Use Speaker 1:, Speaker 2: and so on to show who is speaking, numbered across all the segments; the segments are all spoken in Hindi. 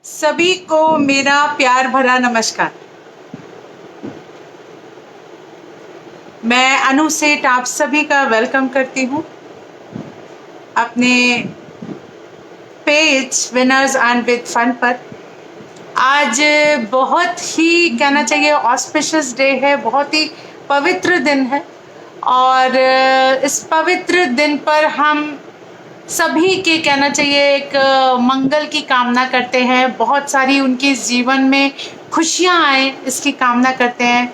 Speaker 1: सभी को मेरा प्यार भरा नमस्कार। मैं अनु सेठ आप सभी का वेलकम करती हूँ अपने page winners and with fun पर। आज बहुत ही कहना चाहिए ऑस्पिशियस डे है, बहुत ही पवित्र दिन है और इस पवित्र दिन पर हम सभी के कहना चाहिए एक मंगल की कामना करते हैं, बहुत सारी उनके जीवन में खुशियां आए इसकी कामना करते हैं।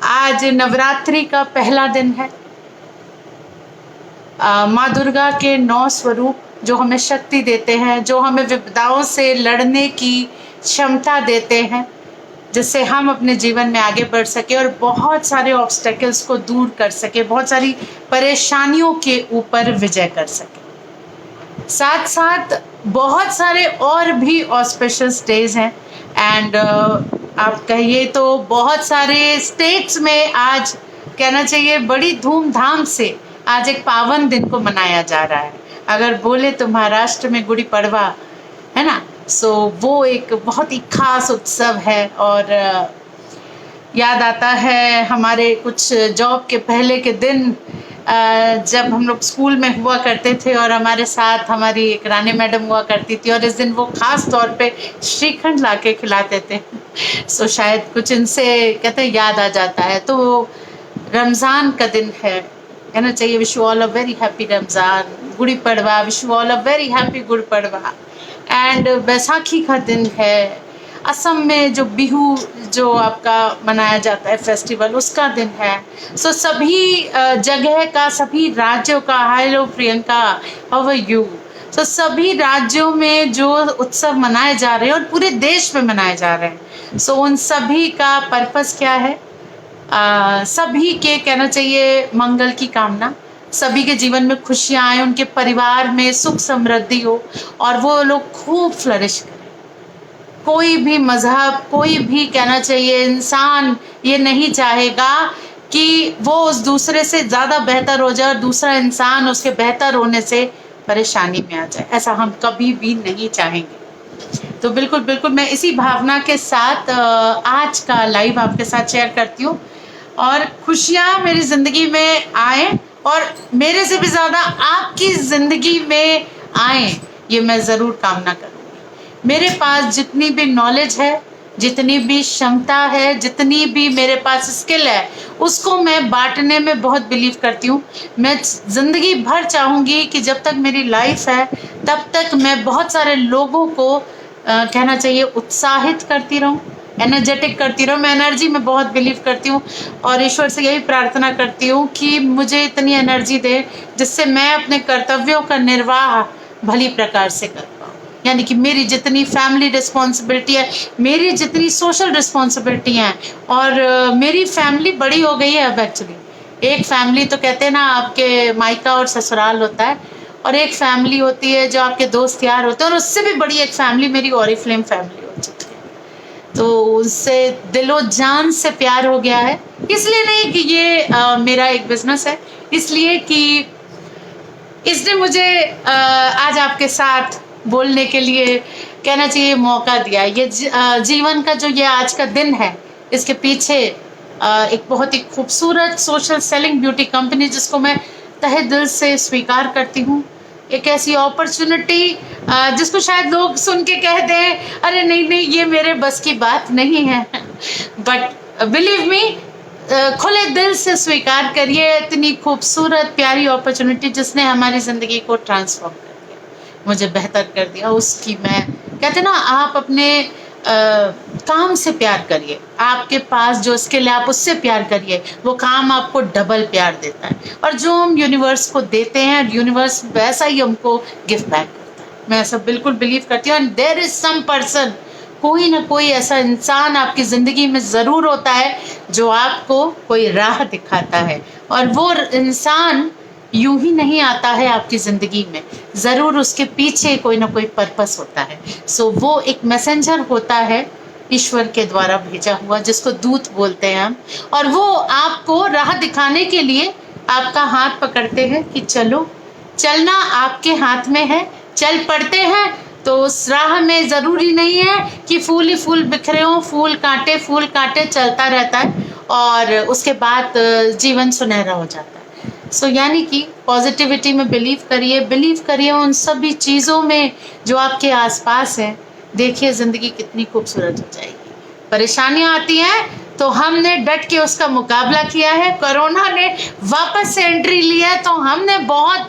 Speaker 1: आज नवरात्रि का पहला दिन है। माँ दुर्गा के 9 स्वरूप जो हमें शक्ति देते हैं, जो हमें विपदाओं से लड़ने की क्षमता देते हैं, जिससे हम अपने जीवन में आगे बढ़ सके और बहुत सारे ऑब्स्टेकल्स को दूर कर सके, बहुत सारी परेशानियों के ऊपर विजय कर सके। साथ साथ बहुत सारे और भी ऑस्पिशियस डेज हैं एंड आप कहिए तो बहुत सारे स्टेट्स में आज कहना चाहिए बड़ी धूमधाम से आज एक पावन दिन को मनाया जा रहा है। अगर बोले तो महाराष्ट्र में गुड़ी पड़वा है ना, सो वो एक बहुत ही खास उत्सव है और याद आता है हमारे कुछ जॉब के पहले के दिन जब हम लोग स्कूल में हुआ करते थे और हमारे साथ हमारी एक रानी मैडम हुआ करती थी और इस दिन वो खास तौर पे श्रीखंड ला के खिलाते थे। सो शायद कुछ इनसे कहते हैं याद आ जाता है। तो रमज़ान का दिन है, कहना चाहिए wish you all a very happy Ramzan. Gudi Padwa, wish you all a very happy Gudi Padwa. And Baisakhi का दिन है। असम में जो बिहू जो आपका मनाया जाता है फेस्टिवल, उसका दिन है। सो सभी जगह का, सभी राज्यों का, hello Priyanka, how are you. So सभी राज्यों में जो उत्सव मनाए जा रहे हैं और पूरे देश में मनाए जा रहे हैं, सो उन सभी का पर्पस क्या है? सभी के कहना चाहिए मंगल की कामना, सभी के जीवन में खुशियाँ आए, उनके परिवार में सुख समृद्धि हो और वो लोग खूब फ्लरिश करें। कोई भी मजहब, कोई भी कहना चाहिए इंसान ये नहीं चाहेगा कि वो उस दूसरे से ज़्यादा बेहतर हो जाए और दूसरा इंसान उसके बेहतर होने से परेशानी में आ जाए। ऐसा हम कभी भी नहीं चाहेंगे। तो बिल्कुल बिल्कुल मैं इसी भावना के साथ आज का लाइव आपके साथ शेयर करती हूँ और खुशियाँ मेरी ज़िंदगी में आए और मेरे से भी ज़्यादा आपकी ज़िंदगी में आए, ये मैं ज़रूर कामना करूँगी। मेरे पास जितनी भी नॉलेज है, जितनी भी क्षमता है, जितनी भी मेरे पास स्किल है, उसको मैं बांटने में बहुत बिलीव करती हूँ। मैं ज़िंदगी भर चाहूँगी कि जब तक मेरी लाइफ है तब तक मैं बहुत सारे लोगों को कहना चाहिए उत्साहित करती रहूँ, एनर्जेटिक करती रहूँ। मैं एनर्जी में बहुत बिलीव करती हूँ और ईश्वर से यही प्रार्थना करती हूँ कि मुझे इतनी एनर्जी दे जिससे मैं अपने कर्तव्यों का निर्वाह भली प्रकार से कर पाऊँ। यानी कि मेरी जितनी फैमिली रिस्पॉन्सिबिलिटी है, मेरी जितनी सोशल रिस्पॉन्सिबिलिटी हैं और मेरी फैमिली बड़ी हो गई है अब एक्चुअली। एक फैमिली तो कहते हैं ना आपके मायका और ससुराल होता है और एक फैमिली होती है जो आपके दोस्त यार होते हैं और उससे भी बड़ी एक फैमिली मेरी ऑरिफ्लेम फैमिली हो चुकी है। तो उससे दिलो जान से प्यार हो गया है। इसलिए नहीं कि ये मेरा एक बिजनेस है, इसलिए कि इसने मुझे आज आपके साथ बोलने के लिए कहना चाहिए मौका दिया। ये जीवन का जो ये आज का दिन है, इसके पीछे एक बहुत ही खूबसूरत सोशल सेलिंग ब्यूटी कंपनी जिसको मैं तहे दिल से स्वीकार करती हूँ। एक ऐसी अपॉर्चुनिटी जिसको शायद लोग सुन के कह दें अरे नहीं नहीं ये मेरे बस की बात नहीं है, बट बिलीव मी, खुले दिल से स्वीकार करिए इतनी खूबसूरत प्यारी अपॉर्चुनिटी जिसने हमारी ज़िंदगी को ट्रांसफॉर्म कर दिया, मुझे बेहतर कर दिया। उसकी मैं कहते ना आप अपने काम से प्यार करिए, आपके पास जो स्किल है आप उससे प्यार करिए, वो काम आपको डबल प्यार देता है और जो हम यूनिवर्स को देते हैं यूनिवर्स वैसा ही हमको गिफ्ट बैक करता है। मैं ऐसा बिल्कुल बिलीव करती हूँ and there is some person, कोई ना कोई ऐसा इंसान आपकी ज़िंदगी में ज़रूर होता है जो आपको कोई राह दिखाता है और वो इंसान यूं ही नहीं आता है आपकी ज़िंदगी में, ज़रूर उसके पीछे कोई ना कोई पर्पस होता है। सो वो एक मैसेंजर होता है ईश्वर के द्वारा भेजा हुआ, जिसको दूत बोलते हैं हम, और वो आपको राह दिखाने के लिए आपका हाथ पकड़ते हैं कि चलो, चलना आपके हाथ में है, चल पड़ते हैं तो उस राह में ज़रूरी नहीं है कि फूल ही फूल बिखरे हों, फूल कांटे चलता रहता है और उसके बाद जीवन सुनहरा हो जाता है। सो यानी कि पॉजिटिविटी में बिलीव करिए उन सभी चीज़ों में जो आपके आसपास हैं। देखिए ज़िंदगी कितनी खूबसूरत हो जाएगी। परेशानियाँ आती हैं तो हमने डट के उसका मुकाबला किया है। कोरोना ने वापस से एंट्री लिया है तो हमने बहुत,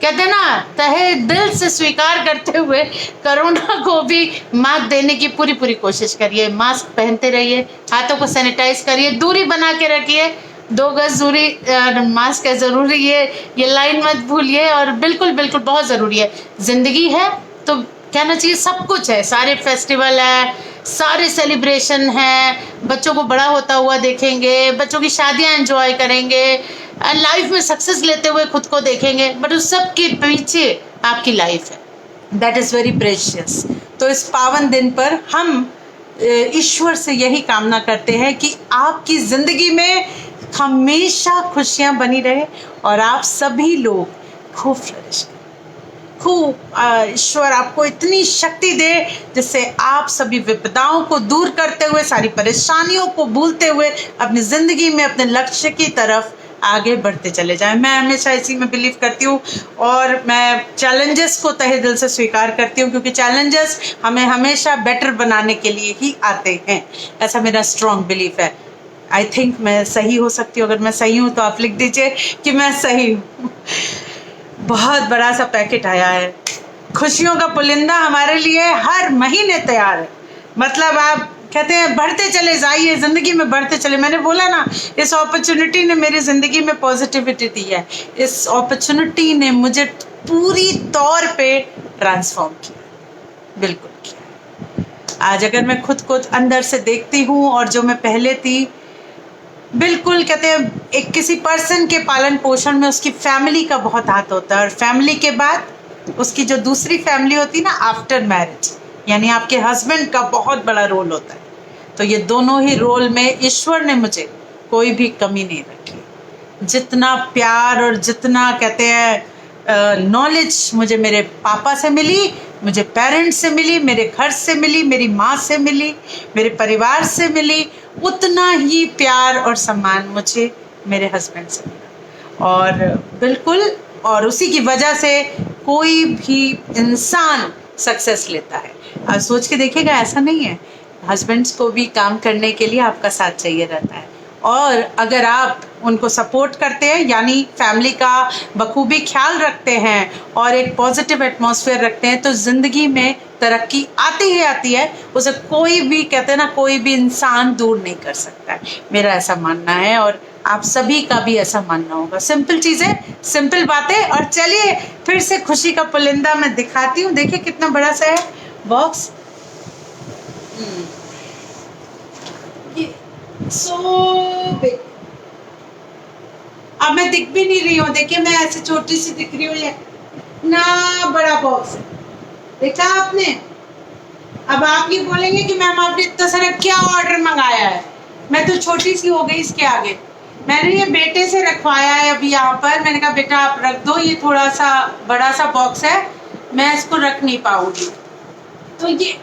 Speaker 1: कहते हैं ना, तहे दिल से स्वीकार करते हुए कोरोना को भी मात देने की पूरी कोशिश करिए। मास्क पहनते रहिए, हाथों को सैनिटाइज करिए, दूरी बना के रखिए, 2 गज दूरी मास्क है ज़रूरी, ये लाइन मत भूलिए। और बिल्कुल बहुत ज़रूरी है। ज़िंदगी है तो कहना चाहिए सब कुछ है, सारे फेस्टिवल है, सारे सेलिब्रेशन हैं, बच्चों को बड़ा होता हुआ देखेंगे, बच्चों की शादियां एंजॉय करेंगे, लाइफ में सक्सेस लेते हुए खुद को देखेंगे, बट उस सब के पीछे आपकी लाइफ है। That is very precious.
Speaker 2: तो इस पावन दिन पर हम ईश्वर से यही कामना करते हैं कि आपकी ज़िंदगी में हमेशा खुशियाँ बनी रहे और आप सभी लोग खूब फ्लरिश करें, खूब ईश्वर आपको इतनी शक्ति दे जिससे आप सभी विपदाओं को दूर करते हुए, सारी परेशानियों को भूलते हुए अपनी ज़िंदगी में अपने लक्ष्य की तरफ आगे बढ़ते चले जाएं। मैं हमेशा इसी में बिलीव करती हूँ और मैं चैलेंजेस को तहे दिल से स्वीकार करती हूँ, क्योंकि चैलेंजेस हमें हमेशा बेटर बनाने के लिए ही आते हैं। ऐसा मेरा स्ट्रॉन्ग बिलीफ है। आई थिंक मैं सही हो सकती हूँ। अगर मैं सही हूँ तो आप लिख दीजिए कि मैं सही हूँ। बहुत बड़ा सा पैकेट आया है। खुशियों का पुलिंदा हमारे लिए हर महीने तैयार है। मतलब आप कहते हैं बढ़ते चले जाइए, ज़िंदगी में बढ़ते चले। मैंने बोला ना, इस अपॉर्चुनिटी ने मेरी ज़िंदगी में पॉजिटिविटी दी है। इस अपॉर्चुनिटी ने मुझे पूरी तौर पे ट्रांसफॉर्म किया, बिल्कुल किया। आज अगर मैं खुद को अंदर से देखती हूँ और जो मैं पहले थी, बिल्कुल कहते हैं एक किसी पर्सन के पालन पोषण में उसकी फैमिली का बहुत हाथ होता है, और फैमिली के बाद उसकी जो दूसरी फैमिली होती है ना, आफ्टर मैरिज, यानी आपके हस्बैंड का बहुत बड़ा रोल होता है। तो ये दोनों ही रोल में ईश्वर ने मुझे कोई भी कमी नहीं रखी। जितना प्यार और जितना कहते हैं नॉलेज मुझे मेरे पापा से मिली, मुझे पेरेंट्स से मिली, मेरे घर से मिली, मेरी माँ से मिली, मेरे परिवार से मिली, उतना ही प्यार और सम्मान मुझे मेरे हस्बैंड से मिला। और बिल्कुल, और उसी की वजह से कोई भी इंसान सक्सेस लेता है। आप सोच के देखिएगा, ऐसा नहीं है, हस्बैंड्स को भी काम करने के लिए आपका साथ चाहिए रहता है। और अगर आप उनको सपोर्ट करते हैं, यानी फैमिली का बखूबी ख्याल रखते हैं और एक पॉजिटिव एटमॉस्फेयर रखते हैं, तो ज़िंदगी में तरक्की आती ही आती है। उसे कोई भी, कहते हैं ना, कोई भी इंसान दूर नहीं कर सकता है। मेरा ऐसा मानना है और आप सभी का भी ऐसा मानना होगा। सिंपल चीज़ें, सिंपल बातें। और चलिए फिर से खुशी का पुलिंदा मैं दिखाती हूँ। देखिए कितना बड़ा सा है बॉक्स। So big. अब मैं दिख भी नहीं रही हूँ, देखिए मैं ऐसे छोटी सी दिख रही हूँ। ये ना बड़ा बॉक्स है, देखा आपने। अब आप ये बोलेंगे कि मैम आपने इतना सारा क्या ऑर्डर मंगाया है, मैं तो छोटी सी हो गई इसके आगे। मैंने ये बेटे से रखवाया है अभी यहाँ पर। मैंने कहा बेटा आप रख दो, ये थोड़ा सा बड़ा सा बॉक्स है, मैं इसको रख नहीं पाऊंगी। तो ये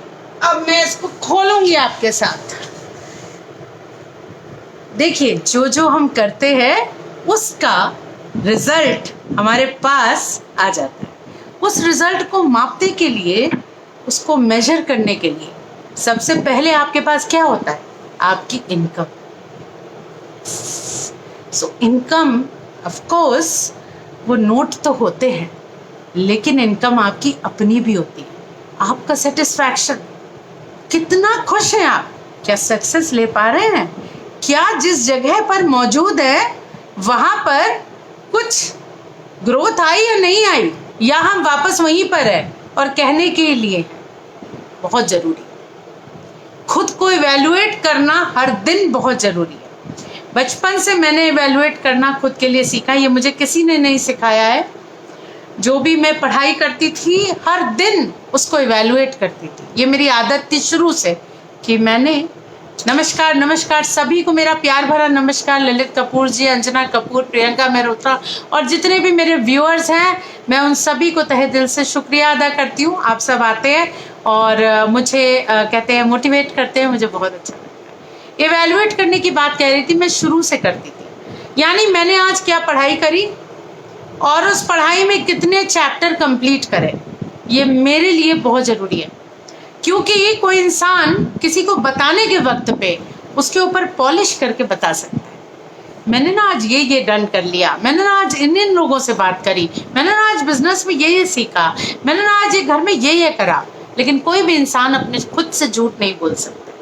Speaker 2: अब मैं इसको खोलूंगी आपके साथ। देखिए जो जो हम करते हैं उसका रिजल्ट हमारे पास आ जाता है। उस रिजल्ट को मापने के लिए, उसको मेजर करने के लिए सबसे पहले आपके पास क्या होता है? आपकी income. So income, of course वो नोट तो होते हैं, लेकिन इनकम आपकी अपनी भी होती है। आपका सेटिस्फैक्शन, कितना खुश हैं आप, क्या सक्सेस ले पा रहे हैं, क्या जिस जगह पर मौजूद है वहाँ पर कुछ ग्रोथ आई या नहीं आई, या हम वापस वहीं पर है। और कहने के लिए बहुत ज़रूरी, खुद को इवैल्यूएट करना हर दिन बहुत ज़रूरी है। बचपन से मैंने इवैल्यूएट करना खुद के लिए सीखा, ये मुझे किसी ने नहीं सिखाया है। जो भी मैं पढ़ाई करती थी हर दिन उसको इवैल्यूएट करती थी। ये मेरी आदत थी शुरू से कि मैंने
Speaker 1: नमस्कार नमस्कार सभी को मेरा प्यार भरा नमस्कार। ललित कपूर जी, अंजना कपूर, प्रियंका मेहरोत्रा और जितने भी मेरे व्यूअर्स हैं, मैं उन सभी को तहे दिल से शुक्रिया अदा करती हूँ। आप सब आते हैं और मुझे कहते हैं मोटिवेट करते हैं, मुझे बहुत अच्छा लगता है। इवेल्युएट करने की बात कह रही थी, मैं शुरू से करती थी, यानी मैंने आज क्या पढ़ाई करी और उस पढ़ाई में कितने चैप्टर कंप्लीट करे, ये मेरे लिए बहुत ज़रूरी है। क्योंकि कोई इंसान किसी को बताने के वक्त पे उसके ऊपर पॉलिश करके बता सकता है, मैंने ना आज ये डन कर लिया, मैंने ना आज इन लोगों से बात करी, मैंने ना आज बिजनेस में ये सीखा, मैंने ना आज ये घर में ये करा। लेकिन कोई भी इंसान अपने खुद से झूठ नहीं बोल सकता।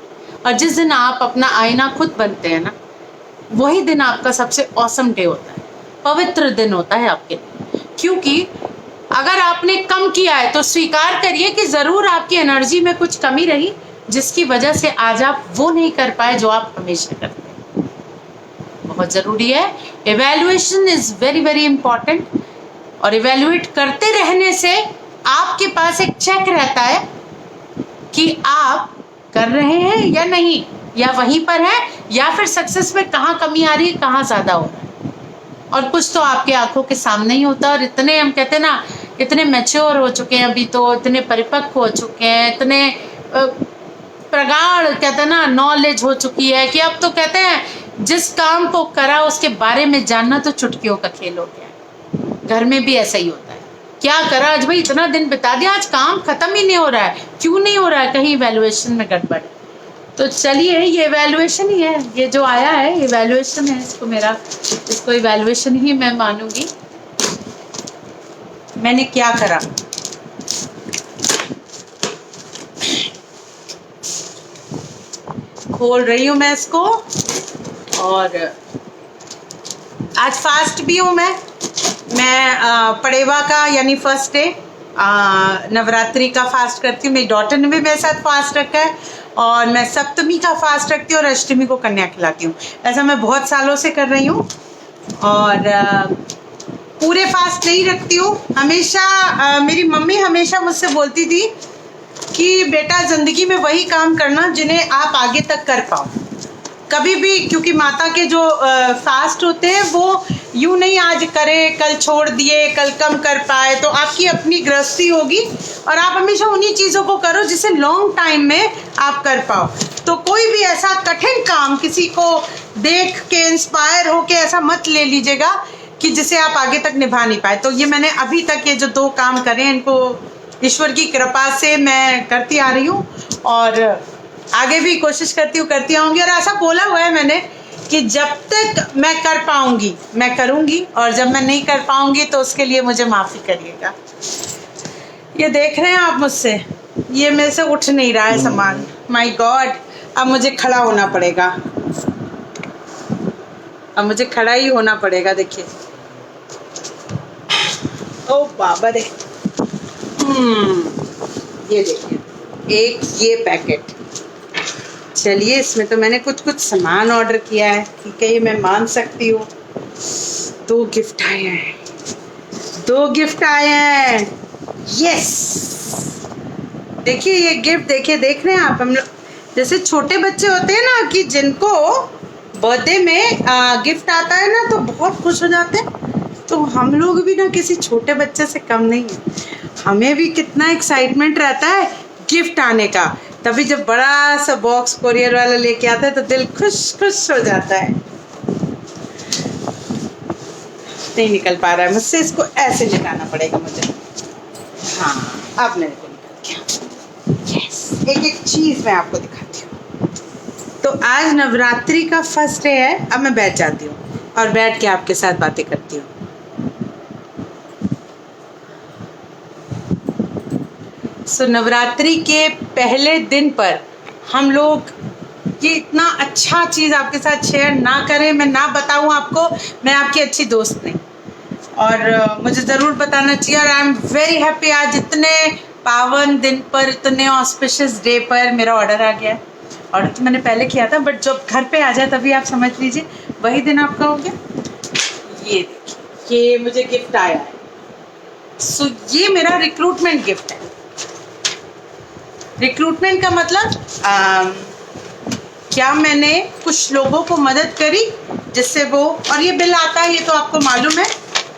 Speaker 1: और जिस दिन आप अपना आईना खुद बनते हैं ना, वही दिन आपका सबसे ऑसम डे होता है, पवित्र दिन होता है आपके लिए। क्योंकि अगर आपने कम किया है तो स्वीकार करिए कि ज़रूर आपकी एनर्जी में कुछ कमी रही, जिसकी वजह से आज आप वो नहीं कर पाए जो आप हमेशा करते हैं। बहुत ज़रूरी है, evaluation is very very important. और इवैल्यूएट करते रहने से आपके पास एक चेक रहता है कि आप कर रहे हैं या नहीं, या वहीं पर है, या फिर सक्सेस में कहाँ कमी आ रही है, कहाँ ज़्यादा हो रहा है। और कुछ तो आपके आंखों के सामने ही होता है। और इतने हम कहते हैं ना, इतने मैच्योर हो चुके हैं अभी, तो इतने परिपक्व हो चुके हैं, इतने प्रगाढ़ कहते हैं ना नॉलेज हो चुकी है कि अब तो कहते हैं जिस काम को करा उसके बारे में जानना तो चुटकियों का खेल हो गया। घर में भी ऐसा ही होता है, क्या करा आज भाई, इतना दिन बिता दिया, आज काम खत्म ही नहीं हो रहा है, क्यों नहीं हो रहा है, कहीं इवैल्यूएशन में गड़बड़ है। तो चलिए, ये इवैल्यूएशन ही है, ये जो आया है इवैल्यूएशन है, इसको इवैल्यूएशन ही मैं मानूंगी।
Speaker 2: मैंने क्या करा, खोल रही हूँ मैं इसको। और आज फास्ट भी हूँ मैं पड़ेवा का यानी फर्स्ट डे नवरात्रि का फास्ट करती हूँ। मेरी डॉटर ने भी मेरे साथ फास्ट रखा है और मैं सप्तमी का फास्ट रखती हूँ और अष्टमी को कन्या खिलाती हूँ। ऐसा मैं बहुत सालों से कर रही हूँ और पूरे फास्ट नहीं रखती हूँ। हमेशा मेरी मम्मी हमेशा मुझसे बोलती थी कि बेटा ज़िंदगी में वही काम करना जिन्हें आप आगे तक कर पाओ। कभी भी, क्योंकि माता के जो फास्ट होते हैं वो यूँ नहीं आज करे कल छोड़ दिए, कल कम कर पाए, तो आपकी अपनी गृहस्थी होगी और आप हमेशा उन्हीं चीज़ों को करो जिसे लॉन्ग टाइम में आप कर पाओ। तो कोई भी ऐसा कठिन काम किसी को देख के इंस्पायर होके ऐसा मत ले लीजिएगा कि जिसे आप आगे तक निभा नहीं पाए। तो ये मैंने अभी तक ये जो 2 काम करे हैं, इनको ईश्वर की कृपा से मैं करती आ रही हूँ और आगे भी कोशिश करती आऊँगी। और ऐसा बोला हुआ है मैंने कि जब तक मैं कर पाऊँगी मैं करूँगी, और जब मैं नहीं कर पाऊँगी तो उसके लिए मुझे माफ़ी करिएगा। ये देख रहे हैं आप मुझसे, ये मेरे से उठ नहीं रहा है सामान। माय गॉड, अब मुझे खड़ा होना पड़ेगा, अब मुझे खड़ा ही होना पड़ेगा। देखिए, ओ बाबा रे, ये देखिए, एक ये पैकेट। चलिए, इसमें तो मैंने कुछ सामान ऑर्डर किया है, ठीक है, ये मैं मान सकती हूँ। 2 गिफ्ट आए हैं, 2 गिफ्ट आए हैं, यस। देखिए ये गिफ्ट, देखिए, देख रहे हैं आप। हम लोग जैसे छोटे बच्चे होते हैं ना कि जिनको बर्थडे में गिफ्ट आता है ना तो बहुत खुश हो जाते हैं, तो हम लोग भी ना किसी छोटे बच्चे से कम नहीं है। हमें भी कितना एक्साइटमेंट रहता है गिफ्ट आने का, तभी जब बड़ा सा बॉक्स कोरियर वाला लेके आता है तो दिल खुश हो जाता है। नहीं निकल पा रहा है मुझसे, इसको ऐसे निकालना पड़ेगा मुझे। हाँ, अब मेरे को निकल गया। यस, एक चीज़ मैं आपको दिखाती हूँ। तो आज नवरात्रि का फर्स्ट डे है। अब मैं बैठ जाती हूँ और बैठ के आपके साथ बातें करती हूँ। सो नवरात्रि के पहले दिन पर हम लोग ये इतना अच्छा चीज़ आपके साथ शेयर ना करें, मैं ना बताऊं आपको, मैं आपकी अच्छी दोस्त नहीं। और मुझे ज़रूर बताना चाहिए। और आई एम वेरी हैप्पी, आज इतने पावन दिन पर, इतने ऑस्पिशियस डे पर मेरा ऑर्डर आ गया है। ऑर्डर तो मैंने पहले किया था, बट जब घर पे आ जाए तभी आप समझ लीजिए वही दिन आपका हो गया। ये देखिए, ये मुझे गिफ्ट आया है। सो ये मेरा रिक्रूटमेंट गिफ्ट है। रिक्रूटमेंट का मतलब क्या मैंने कुछ लोगों को मदद करी जिससे वो, और ये बिल आता है, ये तो आपको मालूम है,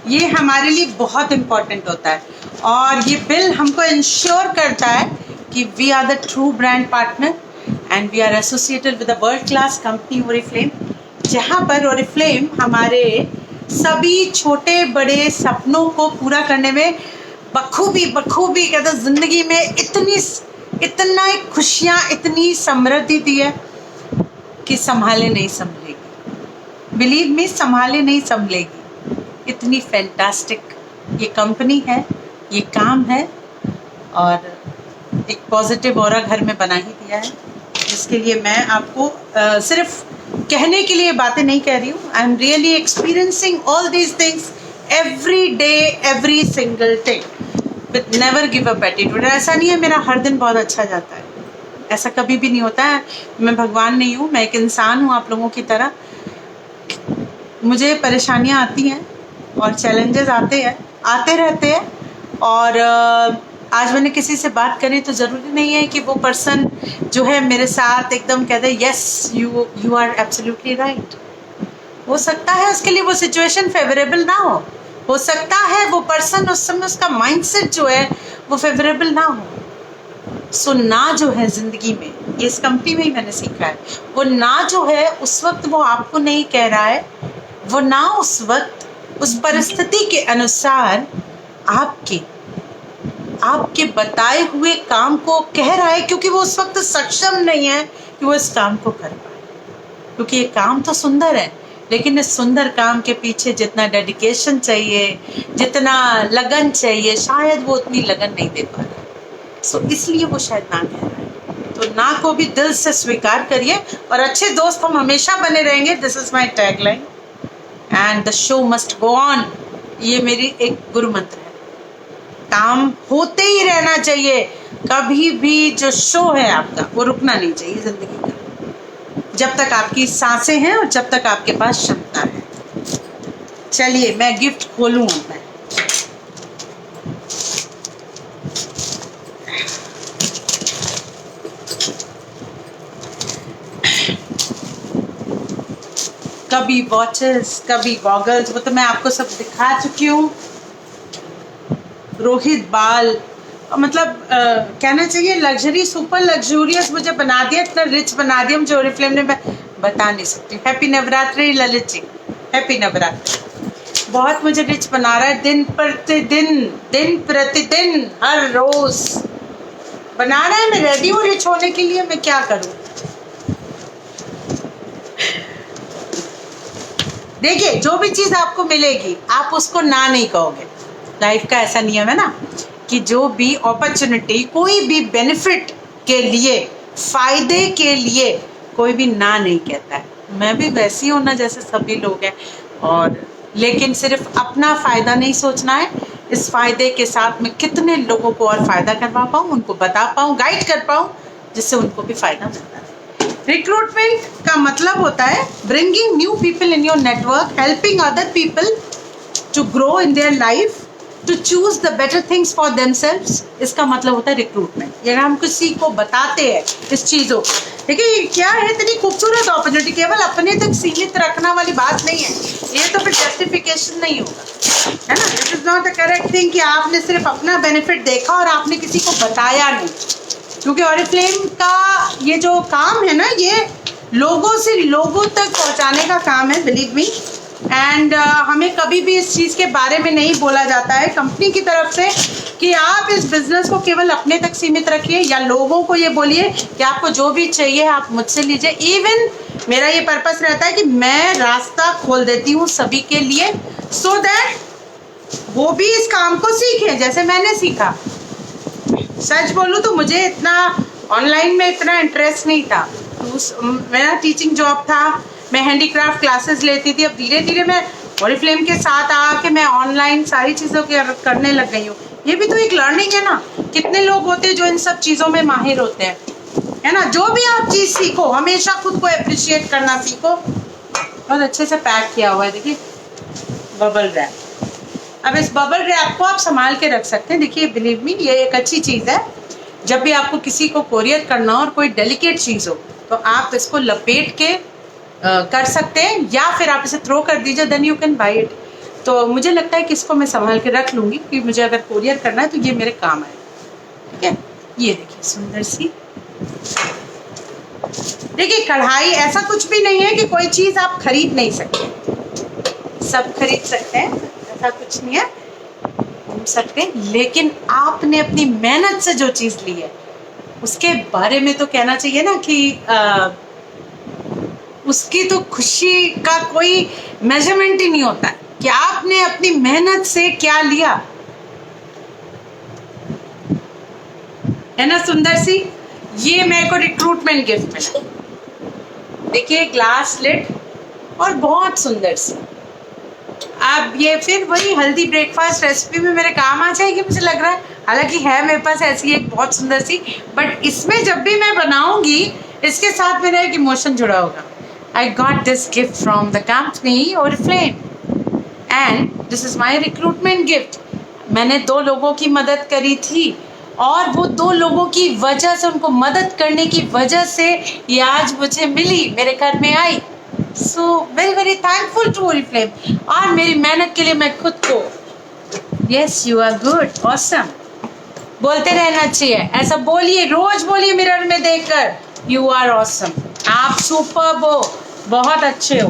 Speaker 2: ये हमारे लिए बहुत इम्पोर्टेंट होता है और ये बिल हमको इंश्योर करता है कि we are the true brand partner and we are associated with a world class company Oriflame, जहाँ पर ओरिफ्लेम हमारे सभी छोटे बड़े सपनों को पूरा करने में बखूबी कहते ज़िंदगी में इतना खुशियाँ, इतनी समृद्धि दी है कि संभाले नहीं संभलेगी। बिलीव मी, संभाले नहीं संभलेगी। इतनी फैंटास्टिक ये कंपनी है, ये काम है और एक पॉजिटिव ऑरा घर में बना ही दिया है, जिसके लिए मैं आपको सिर्फ कहने के लिए बातें नहीं कह रही हूँ। I am really experiencing all these things every day, every single thing with never give up attitude. ऐसा नहीं है मेरा हर दिन बहुत अच्छा जाता है, ऐसा कभी भी नहीं होता है। मैं भगवान नहीं हूँ, मैं एक इंसान हूँ आप लोगों की तरह। मुझे परेशानियाँ आती हैं और चैलेंजेस आते रहते हैं और आज मैंने किसी से बात करी तो ज़रूरी नहीं है कि वो पर्सन जो है मेरे साथ एकदम कहते हैं yes you are absolutely right. हो सकता है उसके लिए वो सिचुएशन फेवरेबल ना हो सकता है वो पर्सन उस समय उसका माइंडसेट जो है वो फेवरेबल ना हो। सो ना जो है ज़िंदगी में, ये इस कंपनी में ही मैंने सीखा है, वो ना जो है उस वक्त वो आपको नहीं कह रहा है, वो ना उस वक्त उस परिस्थिति के अनुसार आपके बताए हुए काम को कह रहा है, क्योंकि वो उस वक्त सक्षम नहीं है कि वो इस काम को कर पाए। क्योंकि ये काम तो सुंदर है, लेकिन इस सुंदर काम के पीछे जितना डेडिकेशन चाहिए, जितना लगन चाहिए, शायद वो उतनी लगन नहीं दे पा रहा। सो इसलिए वो शायद ना कह रहा है। तो ना को भी दिल से स्वीकार करिए और अच्छे दोस्त हम हमेशा बने रहेंगे। This is my tagline and the show must go on. ये मेरी एक गुरु मंत्र है। काम होते ही रहना चाहिए, कभी भी जो शो है आपका वो रुकना नहीं चाहिए जिंदगी का, जब तक आपकी सांसें हैं और जब तक आपके पास क्षमता है। चलिए मैं गिफ्ट खोलूं। मैं कभी वॉचेस, कभी गॉगल्स, वो तो मैं आपको सब दिखा चुकी हूँ। रोहित बाल, मतलब कहना चाहिए लग्जरी, सुपर लग्जूरियस मुझे बना दिया, इतना रिच बना दिया मुझे ओरिफ्लेम ने, मैं बता नहीं सकती। Happy Navratri Lalit ji, happy Navratri. बहुत मुझे रिच बना रहा है, दिन प्रतिदिन हर रोज बना रहा है। मैं रेडी हूँ रिच होने के लिए, मैं क्या करूँ। देखिए जो भी चीज आपको मिलेगी आप उसको ना नहीं कहोगे। लाइफ का ऐसा नियम है ना कि जो भी अपॉर्चुनिटी, कोई भी बेनिफिट के लिए, फायदे के लिए कोई भी ना नहीं कहता है। मैं भी वैसी हूँ ना जैसे सभी लोग हैं, और लेकिन सिर्फ अपना फ़ायदा नहीं सोचना है, इस फायदे के साथ मैं कितने लोगों को और फ़ायदा करवा पाऊँ, उनको बता पाऊँ, गाइड कर पाऊँ, जिससे उनको भी फ़ायदा मिलता है। रिक्रूटमेंट का मतलब होता है bringing new people in your network, helping other people to grow in their life, to choose the better things for themselves. इसका मतलब होता है रिक्रूटमेंट। ये हम किसी को बताते हैं इस चीज़ों, देखिए क्या है, इतनी खूबसूरत अपॉर्चुनिटी, केवल अपने तक सीमित रखना वाली बात नहीं है। ये तो फिर जस्टिफिकेशन नहीं होगा, है ना। It is not the correct thing कि आपने सिर्फ अपना बेनिफिट देखा और आपने किसी को बताया नहीं। क्योंकि ओरिफ्लेम का ये जो काम है ना, ये लोगों से लोगों तक पहुंचाने का काम है, बिलीव मी। एंड हमें कभी भी इस चीज़ के बारे में नहीं बोला जाता है कंपनी की तरफ से कि आप इस बिज़नेस को केवल अपने तक सीमित रखिए, या लोगों को ये बोलिए कि आपको जो भी चाहिए आप मुझसे लीजिए। इवन मेरा ये पर्पस रहता है कि मैं रास्ता खोल देती हूँ सभी के लिए, सो दैट वो भी इस काम को सीखें जैसे मैंने सीखा। सच बोलूँ तो मुझे इतना ऑनलाइन में इतना इंटरेस्ट नहीं था। मेरा टीचिंग जॉब था, मैं हैंडीक्राफ्ट क्लासेस लेती थी। अब धीरे धीरे मैं ओरिफ्लेम के साथ आके मैं ऑनलाइन सारी चीज़ों के करने लग गई हूँ। ये भी तो एक लर्निंग है ना। कितने लोग होते हैं जो इन सब चीज़ों में माहिर होते हैं, है ना। जो भी आप चीज़ सीखो, हमेशा खुद को अप्रिशिएट करना सीखो। बहुत अच्छे से पैक किया हुआ है, देखिए बबल रैप। अब इस बबल रैप को आप संभाल के रख सकते हैं। देखिए बिलीव मी, ये एक अच्छी चीज़ है। जब भी आपको किसी को कोरियर करना हो और कोई डेलिकेट चीज़ हो तो आप इसको लपेट के कर सकते हैं, या फिर आप इसे थ्रो कर दीजिए, then you can buy it. तो मुझे लगता है कि इसको मैं संभाल के रख लूँगी कि मुझे अगर कोरियर करना है तो ये मेरे काम आए। ठीक है, ये देखिए सुंदर सी। देखिए कढ़ाई ऐसा कुछ भी नहीं है कि कोई चीज़ आप खरीद नहीं सकते, सब खरीद सकते हैं, ऐसा कुछ नहीं है, घूम सकते हैं। लेकिन आपने अपनी मेहनत से जो चीज़ ली है उसके बारे में तो कहना चाहिए ना कि उसकी तो खुशी का कोई मेजरमेंट ही नहीं होता है कि आपने अपनी मेहनत से क्या लिया, है ना सुंदर सी। ये मेरे को रिक्रूटमेंट गिफ्ट मिला, देखिए ग्लास लिड और बहुत सुंदर सी। अब ये फिर वही हल्दी ब्रेकफास्ट रेसिपी में मेरे काम आ जाएगी मुझे लग रहा है। हालांकि है मेरे पास ऐसी एक बहुत सुंदर सी, बट इसमें जब भी मैं बनाऊंगी इसके साथ मेरा एक इमोशन जुड़ा होगा। I got this gift from the company Oriflame and this is my recruitment gift। मैंने 2 लोगों की मदद करी थी और वो 2 लोगों की वजह से, उनको मदद करने की वजह से ये आज मुझे मिली, मेरे घर में आई। So very very thankful to Oriflame। और मेरी मेहनत के लिए मैं खुद को yes you are good awesome बोलते रहना चाहिए। ऐसा बोलिए, रोज बोलिए मिरर में देखकर, यू आर ऑसम, आप सुपर्ब हो, बहुत अच्छे हो।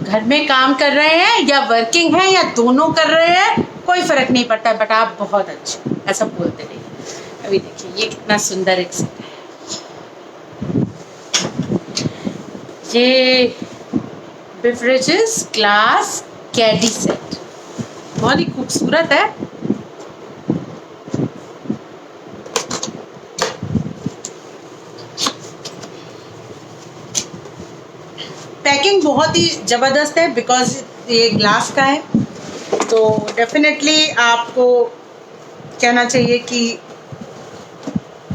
Speaker 2: घर में काम कर रहे हैं या वर्किंग है या दोनों कर रहे हैं, कोई फर्क नहीं पड़ता, बट आप बहुत अच्छे, ऐसा बोलते रहिए। अभी देखिए ये कितना सुंदर एक सेट है, ये बेवरेजेस ग्लास कैडी सेट, बहुत ही खूबसूरत है। पैकिंग बहुत ही ज़बरदस्त है बिकॉज ये ग्लास का है, तो डेफिनेटली आपको कहना चाहिए कि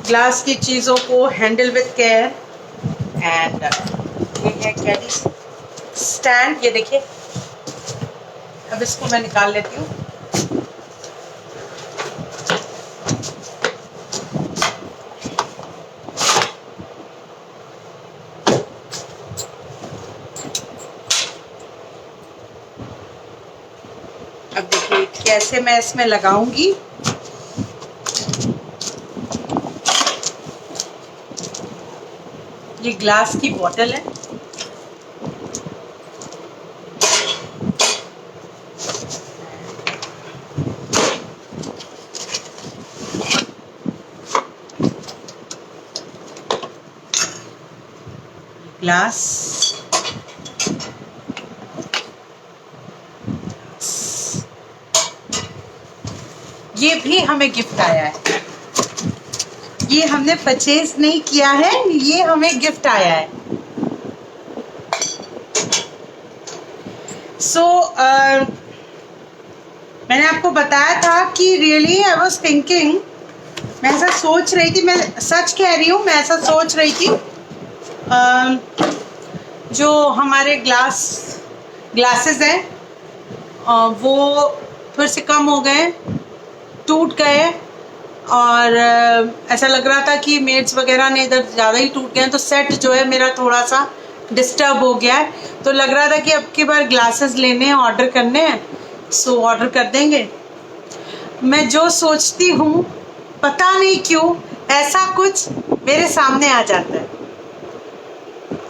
Speaker 2: ग्लास की चीज़ों को हैंडल विद केयर। एंड ये है कैडी स्टैंड, ये देखिए। अब इसको मैं निकाल लेती हूँ। अब देखिए कैसे मैं इसमें लगाऊंगी। ये ग्लास की बोतल है, ग्लास ये भी हमें गिफ्ट आया है, ये हमने परचेज नहीं किया है, ये हमें गिफ्ट आया है। सो मैंने आपको बताया था कि रियली आई वाज थिंकिंग, मैं ऐसा सोच रही थी, मैं सच कह रही हूँ, मैं ऐसा सोच रही थी जो हमारे ग्लासेस हैं वो थोड़े से कम हो गए, टूट गए, और ऐसा लग रहा था कि मेड्स वगैरह ने इधर ज़्यादा ही टूट गए हैं, तो सेट जो है मेरा थोड़ा सा डिस्टर्ब हो गया है। तो लग रहा था कि अब की बार ग्लासेस लेने हैं, ऑर्डर करने हैं, सो ऑर्डर कर देंगे। मैं जो सोचती हूँ पता नहीं क्यों ऐसा कुछ मेरे सामने आ जाता है।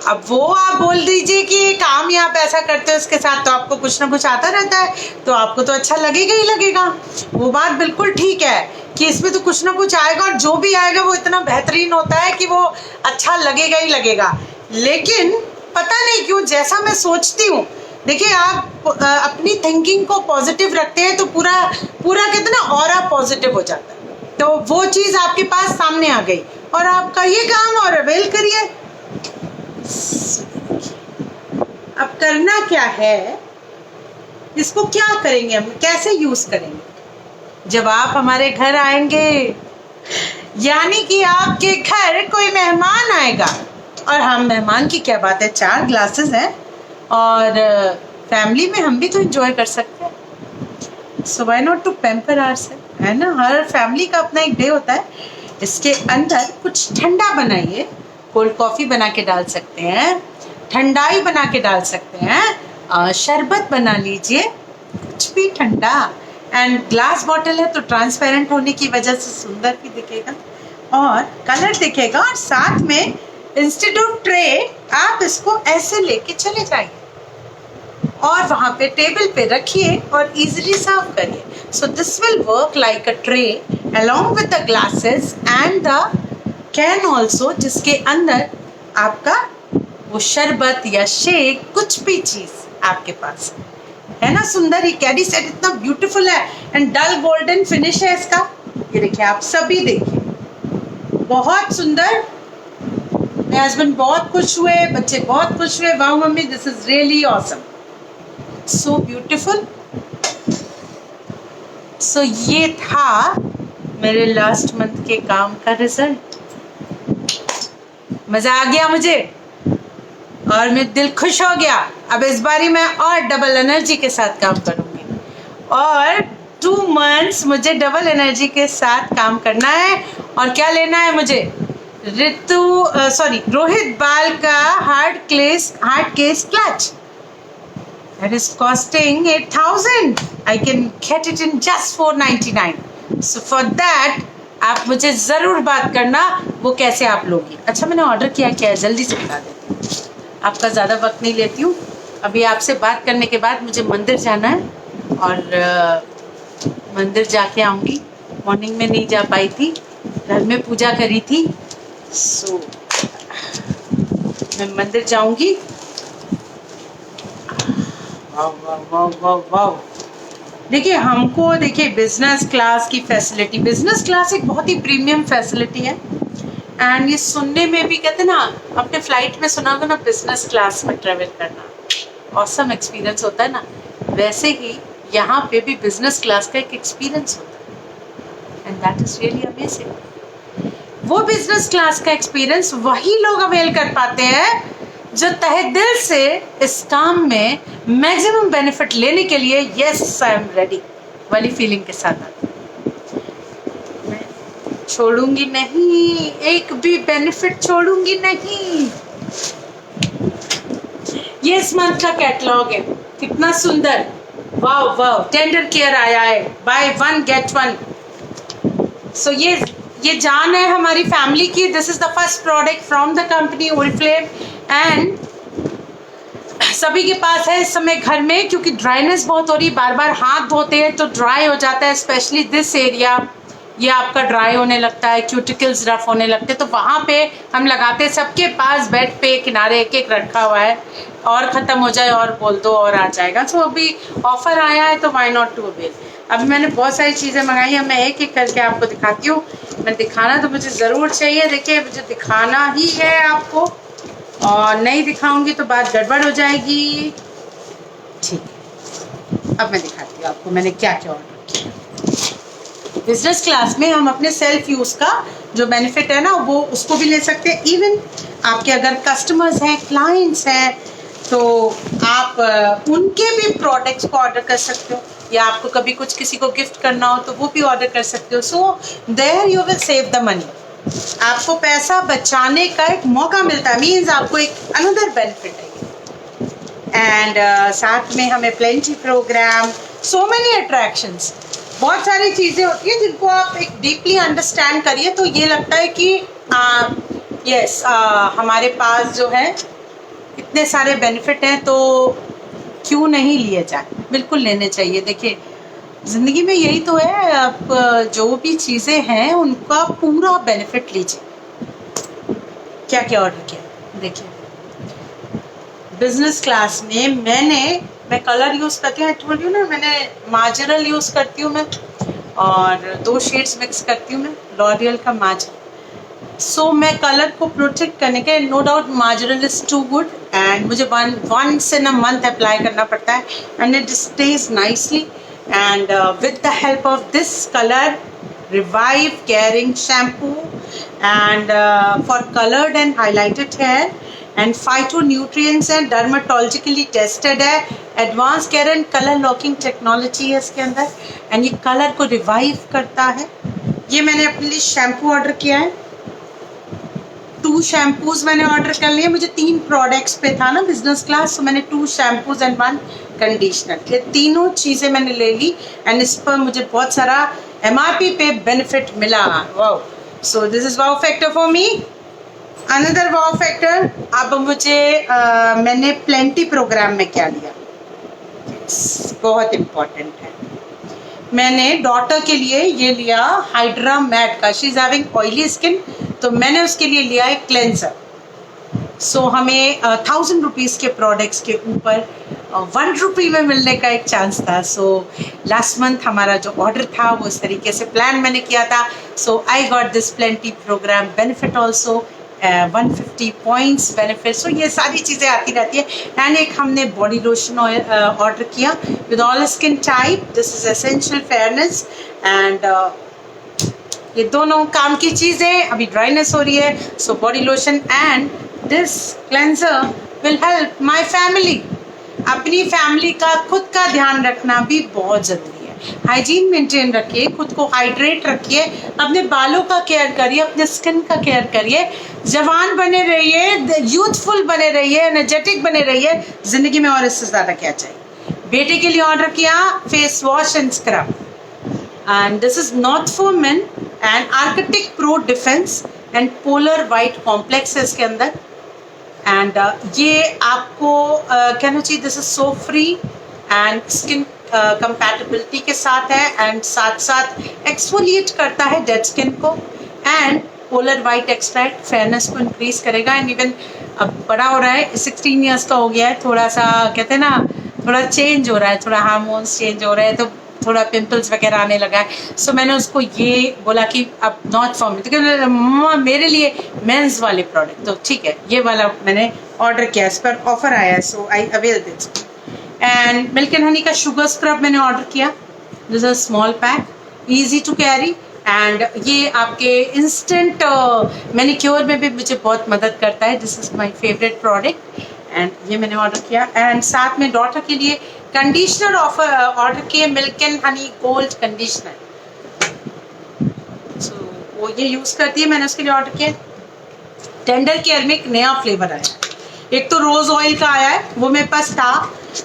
Speaker 2: अब वो आप बोल दीजिए कि काम ही आप ऐसा करते हो उसके साथ, तो आपको कुछ ना कुछ आता रहता है, तो आपको तो अच्छा लगेगा ही लगेगा। वो बात बिल्कुल ठीक है कि इसमें तो कुछ ना कुछ आएगा, और जो भी आएगा वो इतना बेहतरीन होता है कि वो अच्छा लगेगा ही लगेगा। लेकिन पता नहीं क्यों जैसा मैं सोचती हूँ, देखिए आप अपनी थिंकिंग को पॉजिटिव रखते हैं तो पूरा कहते हैं ना, ऑरा पॉजिटिव हो जाता है। तो वो चीज़ आपके पास सामने आ गई और आप करिए काम और अवेल करिए। अब करना क्या है, इसको क्या करेंगे हम, कैसे यूज करेंगे। जब आप हमारे घर आएंगे, यानी कि आपके घर कोई मेहमान आएगा, और हम मेहमान की क्या बात है, 4 ग्लासेस हैं और फैमिली में हम भी तो एंजॉय कर सकते हैं। So why not to pamper ourselves, है ना। हर फैमिली का अपना एक डे होता है। इसके अंदर कुछ ठंडा बनाइए कोल्ड कॉफ़ी बना के डाल सकते हैं, ठंडाई बना के डाल सकते हैं, शरबत बना लीजिए, कुछ भी ठंडा। एंड ग्लास बॉटल है तो ट्रांसपेरेंट होने की वजह से सुंदर भी दिखेगा और कलर दिखेगा। और साथ में इंस्टेड ऑफ ट्रे आप इसको ऐसे लेके चले जाइए और वहाँ पे टेबल पे रखिए और इजीली सर्व करिए। So this will work like a tray along with the glasses and the can also, जिसके अंदर आपका वो शरबत या शेक कुछ भी चीज़ आपके पास है ना। सुंदर, ये कैडी सेट इतना ब्यूटीफुल है एंड डल गोल्डन फिनिश है इसका। ये देखिए, आप सभी देखिए, बहुत सुंदर। मेरे हस्बैंड बहुत खुश हुए, बच्चे बहुत खुश हुए। Wow mummy, this is really awesome, so beautiful. So ये था मेरे लास्ट मंथ के काम का रिजल्ट। मजा आ गया मुझे और मेरा दिल खुश हो गया। अब इस बारी मैं और डबल एनर्जी के साथ काम करूंगी और 2 months मुझे डबल एनर्जी के साथ काम करना है। और क्या लेना है मुझे? रोहित बाल का hard case clutch that is costing 8,000. I can get it in just 499. So for that आप मुझे ज़रूर बात करना वो कैसे आप लोगी। अच्छा, मैंने ऑर्डर किया क्या है, जल्दी से बता देती हूँ, आपका ज़्यादा वक्त नहीं लेती हूँ। अभी आपसे बात करने के बाद मुझे मंदिर जाना है और मंदिर जाके आऊँगी। मॉर्निंग में नहीं जा पाई थी, घर में पूजा करी थी। सो मैं मंदिर जाऊँगी। वाव। देखिए, हमको देखिए बिजनेस क्लास की फैसिलिटी, बिजनेस क्लास एक बहुत ही प्रीमियम फैसिलिटी है। एंड ये सुनने में भी, कहते ना, अपने फ्लाइट में सुना होगा ना, बिजनेस क्लास में ट्रेवल करना ऑसम एक्सपीरियंस होता है ना, वैसे ही यहाँ पे भी बिजनेस क्लास का एक एक्सपीरियंस होता है and that is really amazing. वो बिजनेस क्लास का एक्सपीरियंस वही लोग अवेल कर पाते हैं जो तहे दिल से इस काम में मैक्सिमम बेनिफिट लेने के लिए यस आई एम रेडी वाली फीलिंग के साथ आते हैं। मैं छोड़ूंगी नहीं, एक भी बेनिफिट छोड़ूंगी नहीं। ये इस मंथ का कैटलॉग है, कितना सुंदर। वाव, टेंडर केयर आया है, बाय 1 get 1। सो ये जान है हमारी फैमिली की। This is the first product from the company Oriflame and सभी के पास है इस समय घर में, क्योंकि ड्राइनेस बहुत हो रही है, बार बार हाथ धोते हैं तो ड्राई हो जाता है, स्पेशली दिस एरिया ये आपका ड्राई होने लगता है, क्यूटिकल्स रफ होने लगते हैं। तो वहाँ पे हम लगाते हैं, सबके पास बेड पे किनारे एक रखा हुआ है, और ख़त्म हो जाए और बोल दो और आ जाएगा। सो अभी ऑफर आया है तो वाई नॉट टू अवेल। अभी मैंने बहुत सारी चीज़ें मंगाई हैं, मैं एक एक करके आपको दिखाती हूँ। मैं दिखाना तो मुझे ज़रूर चाहिए, देखिए मुझे दिखाना ही है आपको, और नहीं दिखाऊंगी तो बात गड़बड़ हो जाएगी। ठीक है, अब मैं दिखाती हूँ आपको मैंने क्या क्या ऑर्डर किया। बिजनेस क्लास में हम अपने सेल्फ यूज़ का जो बेनिफिट है ना, वो उसको भी ले सकते हैं। इवन आपके अगर कस्टमर्स हैं, क्लाइंट्स हैं, तो आप उनके भी प्रोडक्ट्स को ऑर्डर कर सकते हो, या आपको कभी कुछ किसी को गिफ्ट करना हो तो वो भी ऑर्डर कर सकते हो। So there you will save the money. आपको पैसा बचाने का एक मौका मिलता है, मीन्स आपको एक अनदर बेनिफिट है। एंड साथ में हमें plenty program, so many attractions, बहुत सारी चीज़ें होती हैं जिनको आप एक डीपली अंडरस्टैंड करिए तो ये लगता है कि यस हमारे पास जो है इतने सारे बेनिफिट हैं तो क्यों नहीं लिए जाए, बिल्कुल लेने चाहिए। देखिए ज़िंदगी में यही तो है, आप जो भी चीज़ें हैं उनका पूरा बेनिफिट लीजिए। क्या क्या ऑर्डर किया, देखिए बिजनेस क्लास में मैं कलर यूज़ करती हूँ, आई टोल्ड यू ना, मैंने मार्जरल यूज़ करती हूँ मैं, और 2 शेड्स मिक्स करती हूँ मैं, लॉरियल का मार्जर। सो मैं कलर को प्रोटेक्ट करने के, नो डाउट मार्जरल इज़ टू गुड एंड मुझे once in a month apply करना पड़ता है and it stays nicely. And with the help of this color revive caring shampoo and for colored and highlighted hair and phytonutrients and dermatologically tested है, advanced care and color locking technology है इसके अंदर, and ये कलर को रिवाइव करता है। ये मैंने अपने लिए शैम्पू ऑर्डर किया है, 2 शैम्पूज मैंने ऑर्डर कर लिए। मुझे 3 प्रोडक्ट्स पे था ना बिजनेस क्लास, तो मैंने 2 शैम्पूज एंड 1 कंडीशनर, ये तीनों चीज़ें मैंने ले ली एंड इस पर मुझे बहुत सारा MRP पे बेनिफिट मिला। Wow, so this is wow factor for me. Another wow factor, अब मुझे मैंने प्लेंटी प्रोग्राम में क्या लिया, बहुत इम्पोर्टेंट है। मैंने डॉटर के लिए ये लिया हाइड्रा मैट का, she is having oily skin, तो मैंने उसके लिए लिया है क्लेंजर। सो हमें 1000 रुपीज़ के प्रोडक्ट्स के ऊपर 1 रुपये में मिलने का एक चांस था। सो लास्ट मंथ हमारा जो ऑर्डर था वो इस तरीके से प्लान मैंने किया था। So I got this plenty programme benefit also, 150 points benefit. So ये सारी चीज़ें आती रहती है। एंड एक हमने बॉडी लोशन ऑर्डर किया with all skin type, this is essential fairness and ये दोनों काम की चीज़ें। अभी ड्राइनेस हो रही है, so body lotion and this cleanser will help my family. अपनी फैमिली का, खुद का ध्यान रखना भी बहुत ज़रूरी है। हाइजीन मेंटेन रखिए, खुद को हाइड्रेट रखिए, अपने बालों का केयर करिए, अपने स्किन का केयर करिए, जवान बने रहिए, यूथफुल बने रहिए, एनर्जेटिक बने रहिए। ज़िंदगी में और इससे ज़्यादा क्या चाहिए। बेटे के लिए ऑर्डर किया face wash and scrub, and this is not for men and Arctic Pro Defense and Polar White Complex है इसके अंदर। एंड ये आपको कहना चाहिए this is so free and skin compatibility के साथ है एंड साथ साथ एक्सफोलिएट करता है डेड स्किन को and polar white extract fairness को इंक्रीज करेगा। एंड इवन अब बड़ा हो रहा है, 16 ईयर्स का हो गया है, थोड़ा सा कहते हैं ना, थोड़ा चेंज हो रहा है, थोड़ा हार्मोन्स चेंज हो रहे हैं, तो थोड़ा पिंपल्स वगैरह आने लगा है। सो मैंने उसको ये बोला कि अब नॉट फॉर मी, तो मम्मा मेरे लिए मेंस वाले प्रोडक्ट, तो ठीक है ये वाला मैंने ऑर्डर किया, इस पर ऑफर आया है, so I avail this. And milk and honey का शुगर स्क्रब मैंने ऑर्डर किया, this is small pack, easy to carry and ये आपके इंस्टेंट मैनिक्योर में भी मुझे बहुत मदद करता है। This is my favourite product and ये मैंने ऑर्डर किया। एंड साथ में डॉटर के लिए कंडीशनर ऑर्डर किए, milk and honey gold conditioner, so वो ये यूज़ करती है, मैंने उसके लिए ऑर्डर किया। टेंडर केयर में एक नया फ्लेवर आया, एक तो रोज ऑयल का आया है, वो मेरे पास था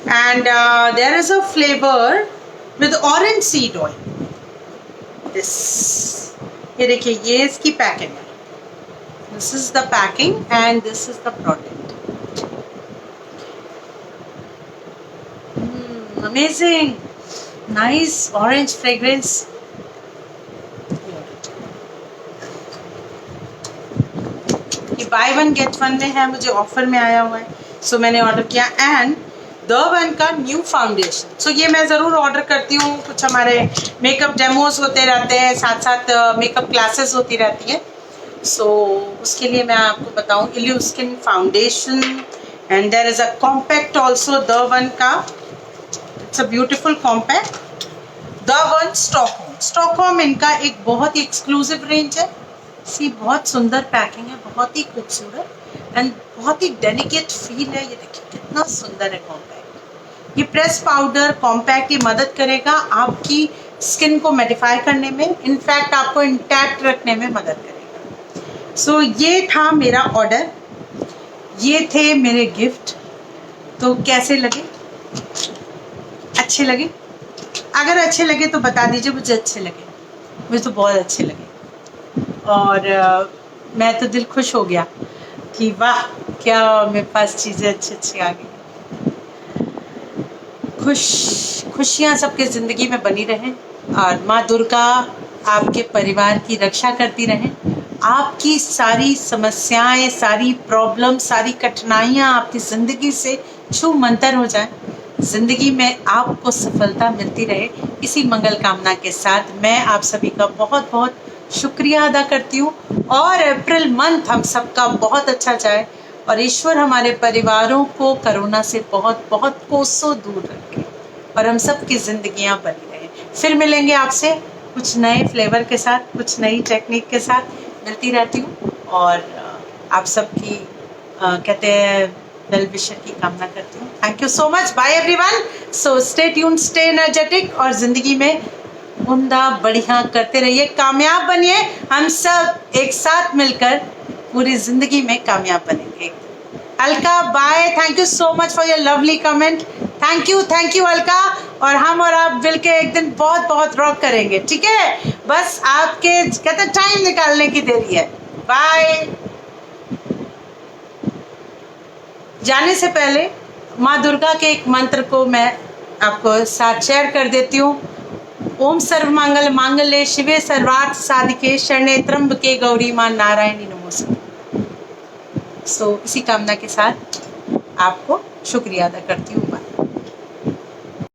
Speaker 2: and there is a flavour with orange seed oil. This, ये देखिए, ये इसकी पैकिंग है, this is the packing and this is the product. Amazing, nice orange fragrance. ये buy one get one में है, मुझे ऑफर में आया हुआ है, सो मैंने ऑर्डर किया। एंड द वन का न्यू फाउंडेशन, सो ये मैं ज़रूर ऑर्डर करती हूँ, कुछ हमारे मेकअप डेमोज होते रहते हैं, साथ साथ मेकअप क्लासेस होती रहती हैं, सो उसके लिए मैं आपको बताऊँ Illuskin foundation and there is a compact also the one का, it's a beautiful compact the one Stockholm. Stockholm इनका एक बहुत ही एक्सक्लूसिव रेंज है, इसकी बहुत सुंदर पैकिंग है, बहुत ही खूबसूरत एंड बहुत ही डेलिकेट फील है। ये देखिए कितना सुंदर है कॉम्पैक्ट। ये प्रेस पाउडर कॉम्पैक्ट ये मदद करेगा आपकी स्किन को मेडिफाई करने में, इनफैक्ट आपको इंटैक्ट रखने में मदद करेगा। सो ये था मेरा ऑर्डर, ये थे मेरे गिफ्ट। तो कैसे लगे? अच्छे लगे? अगर अच्छे लगे तो बता दीजिए मुझे अच्छे लगे, मुझे तो बहुत अच्छे लगे और मैं तो दिल खुश हो गया कि वाह क्या मेरे पास चीज़ें अच्छी अच्छी आ गई। खुशियाँ सबके ज़िंदगी में बनी रहें और माँ दुर्गा आपके परिवार की रक्षा करती रहें, आपकी सारी समस्याएं, सारी प्रॉब्लम, सारी कठिनाइयाँ आपकी ज़िंदगी से छू मंतर हो जाएं, ज़िंदगी में आपको सफलता मिलती रहे। इसी मंगल कामना के साथ मैं आप सभी का बहुत बहुत शुक्रिया अदा करती हूँ और अप्रैल मंथ हम सबका बहुत अच्छा जाए और ईश्वर हमारे परिवारों को कोरोना से बहुत बहुत कोसों दूर रखे और हम सब की ज़िंदगियाँ बनी रहें। फिर मिलेंगे आपसे कुछ नए फ्लेवर के साथ, कुछ नई टेक्निक के साथ मिलती रहती हूँ और आप सबकी कहते हैं वेल विशर की कामना करती हूँ। Thank you so much, bye everyone. So stay tune, stay energetic और ज़िंदगी में उम्दा बढ़िया करते रहिए, कामयाब बनिए। हम सब एक साथ मिलकर पूरी जिंदगी में कामयाब बनेंगे। Alka bye, thank you so much for your lovely comment. Thank you Alka. और हम और आप मिलके एक दिन बहुत बहुत रॉक करेंगे, ठीक है? बस आपके कहते टाइम निकालने की देरी है। बाय। जाने से पहले माँ दुर्गा के एक मंत्र को मैं आपको साथ शेयर कर देती हूँ। ओम सर्वमंगल मांगल्ये शिवे सर्वार्थ साधिके शरण्ये त्र्यंबके गौरी मां नारायणी नमोस्तुते। इसी कामना के साथ आपको शुक्रिया अदा करती हूँ।